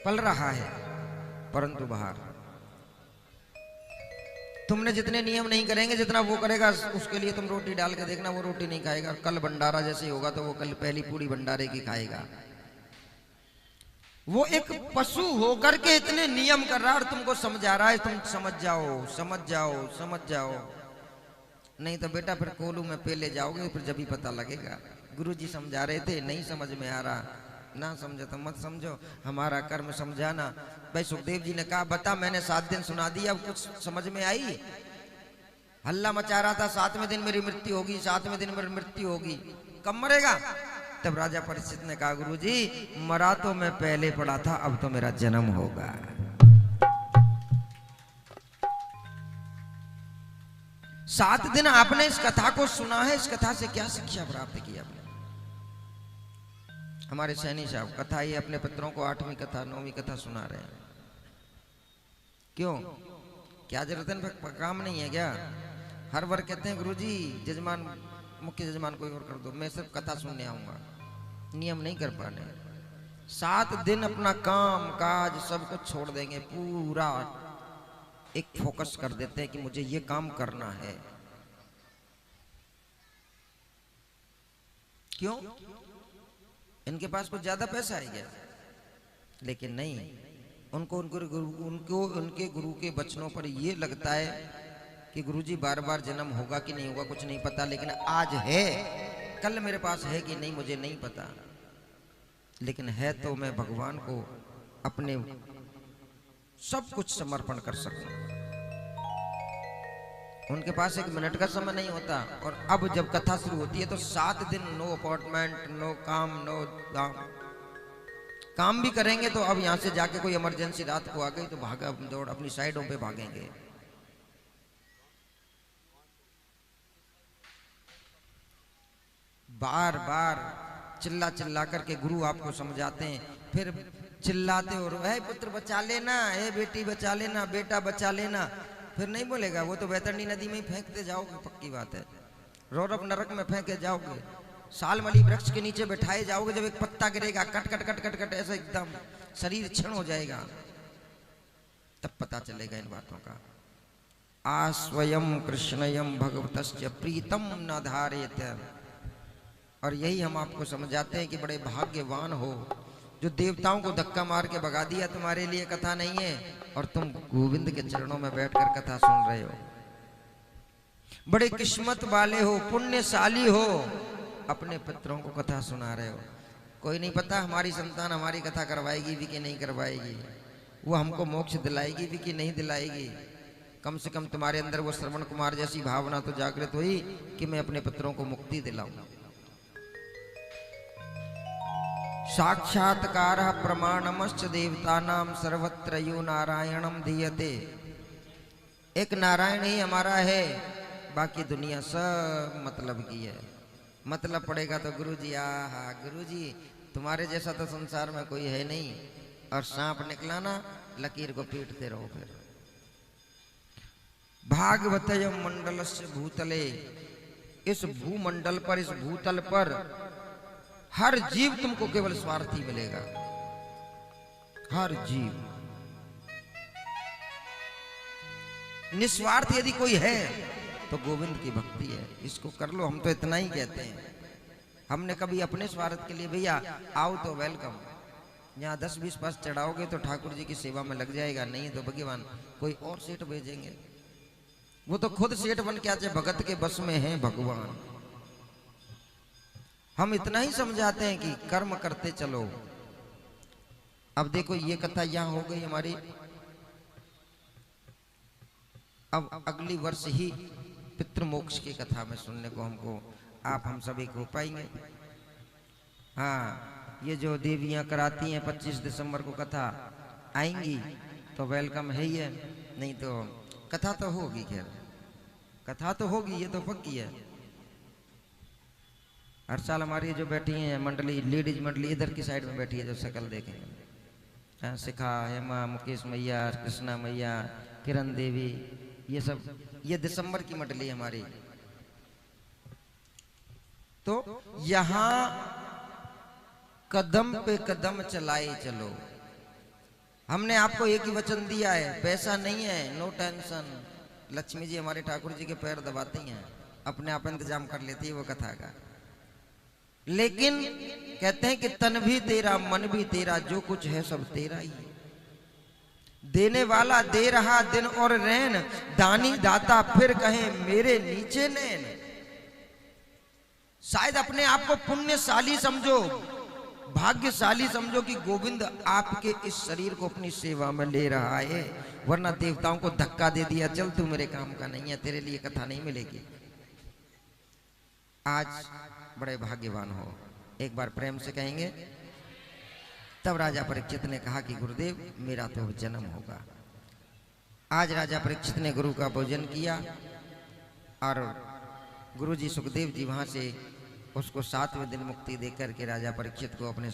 पल रहा है, परंतु बाहर तुमने जितने नियम नहीं करेंगे, जितना वो करेगा, उसके लिए तुम रोटी डाल के देखना, वो रोटी नहीं खाएगा। कल भंडारा जैसे होगा तो वो कल पहली पूरी भंडारे की खाएगा। वो एक पशु होकर के इतने नियम कर रहा है और तुमको समझा रहा है, तुम समझ जाओ, समझ जाओ, समझ जाओ। नहीं तो बेटा फिर कोलू में पेले जाओगे, फिर जब ही पता लगेगा। गुरुजी समझा रहे थे, नहीं समझ में आ रहा, ना समझो तो मत समझो, हमारा कर्म समझाना। भाई सुखदेव जी ने कहा बता, मैंने 7 दिन सुना दिया, अब कुछ समझ में आई? हल्ला मचा रहा था 7वें दिन मेरी मृत्यु होगी, 7वें दिन मेरी मृत्यु होगी, कब मरेगा? तब राजा परीक्षित ने कहा गुरुजी मरा तो मैं पहले पड़ा था, अब तो मेरा जन्म होगा। सात दिन आपने इस कथा को सुना है, इस कथा से क्या शिक्षा प्राप्त की आपने? हमारे सैनी साहब कथा ये अपने पुत्रों को 8वीं कथा 9वीं कथा सुना रहे हैं। क्यों? क्या जरूरत है? काम नहीं है क्या? हर वर्ग कहते हैं गुरुजी जजमान, मुख्य जजमान कोई और कर दो, मैं सिर्फ कथा सुनने आऊंगा, नियम नहीं कर पाने। 7 दिन अपना काम काज सब कुछ छोड़ देंगे, पूरा एक फोकस कर देते हैं कि मुझे ये काम करना है। क्यों? इनके पास कुछ ज्यादा पैसा है क्या? लेकिन नहीं, उनको उनके गुरु के वचनों पर ये लगता है कि गुरुजी बार बार जन्म होगा कि नहीं होगा कुछ नहीं पता, लेकिन आज है, कल मेरे पास है कि नहीं मुझे नहीं पता, लेकिन है तो मैं भगवान को अपने सब कुछ समर्पण कर सकूं। उनके पास 1 मिनट का समय नहीं होता। और अब जब कथा शुरू होती है तो 7 दिन नो अपॉइंटमेंट, नो काम, नो दाम। काम भी करेंगे तो अब यहां से जाके कोई इमरजेंसी रात को आ गई तो भागा दौड़ अपनी साइडों पे भागेंगे। बार बार चिल्ला चिल्ला करके गुरु आपको समझाते हैं, फिर चिल्लाते और है पुत्र बचा लेना, है बेटी बचा लेना, बेटा बचा लेना, फिर नहीं बोलेगा। वो तो वैतरणी नदी में ही फेंकते जाओगे, पक्की बात है। रौरव नरक में फेंके जाओगे, सालमली वृक्ष के नीचे बैठाए जाओगे, जब एक पत्ता गिरेगा cut cut cut cut cut ऐसे एकदम शरीर क्षण हो जाएगा, तब पता चलेगा इन बातों का। आस्वयं कृष्णयं भगवतस्य प्रीतम न धारेत। और यही हम आपको समझाते हैं कि बड़े भाग्यवान हो जो देवताओं को धक्का मार के भगा दिया, तुम्हारे लिए कथा नहीं है और तुम गोविंद के चरणों में बैठकर कथा सुन रहे हो। बड़े किस्मत वाले हो, पुण्यशाली हो, अपने पुत्रों को कथा सुना रहे हो। कोई नहीं पता हमारी संतान हमारी कथा करवाएगी भी कि नहीं करवाएगी, वो हमको मोक्ष दिलाएगी भी कि नहीं दिलाएगी। कम से कम तुम्हारे अंदर वो श्रवण कुमार जैसी भावना तो जागृत हुई कि मैं अपने पुत्रों को मुक्ति दिलाऊं। साक्षात्कार प्रमाणमश्च देवतानां सर्वत्र यो नारायणं धीयते। एक नारायण ही हमारा है, बाकी दुनिया सब मतलब की है। मतलब पड़ेगा तो गुरुजी, आहा गुरुजी तुम्हारे जैसा तो संसार में कोई है नहीं, और सांप निकला ना लकीर को पीटते रहो। फिर भागवतयम मंडलस्य भूतले, इस भूमंडल पर, इस भूतल पर हर जीव तुमको केवल स्वार्थी मिलेगा, हर जीव। निस्वार्थ यदि कोई है तो गोविंद की भक्ति है, इसको कर लो। हम तो इतना ही कहते हैं, हमने कभी अपने स्वार्थ के लिए भैया आओ तो वेलकम, यहाँ 10-20 पास चढ़ाओगे तो ठाकुर जी की सेवा में लग जाएगा, नहीं तो भगवान कोई और सेठ भेजेंगे। वो तो खुद सेठ बन के आते, भगत के बस में है भगवान। हम इतना ही समझाते हैं कि कर्म करते चलो। अब देखो ये कथा यहां हो गई हमारी, अब अगली वर्ष ही पितृमोक्ष की कथा में सुनने को हमको आप हम सभी को पाएंगे। हाँ, ये जो देवियां कराती हैं 25 दिसंबर को कथा आएंगी तो वेलकम है ही है, नहीं तो कथा तो होगी, खैर कथा तो होगी, ये तो पक्की है। हर साल हमारी जो बैठी हैं मंडली, लेडीज मंडली इधर की साइड में बैठी है, जो शकल देखेंगे, शिखा, हेमा, मुकेश मैया, कृष्णा मैया, किरण देवी, ये सब ये दिसंबर की मंडली हमारी। तो यहाँ कदम पे कदम चलाए चलो, हमने आपको एक ही वचन दिया है, पैसा नहीं है, नो टेंशन। लक्ष्मी जी हमारे ठाकुर जी के पैर दबाती हैं, अपने आप इंतजाम कर लेती है वो कथा का। लेकिन कहते हैं कि तन भी तेरा, मन भी तेरा, जो कुछ है सब तेरा ही है। देने वाला दे रहा दिन और रैन, दानी दाता फिर कहे मेरे नीचे नैन। शायद अपने आप को पुण्यशाली समझो, भाग्यशाली समझो कि गोविंद आपके इस शरीर को अपनी सेवा में ले रहा है, वरना देवताओं को धक्का दे दिया, चल तू मेरे काम का नहीं है, तेरे लिए कथा नहीं मिलेगी। आज बड़े भाग्यवान हो, एक बार प्रेम से कहेंगे। तब राजा परीक्षित ने कहा कि गुरुदेव मेरा तो जन्म होगा। आज राजा परीक्षित ने गुरु का भोजन किया और गुरु जी सुखदेव जी वहां से उसको 7वें दिन मुक्ति देकर के राजा परीक्षित को अपने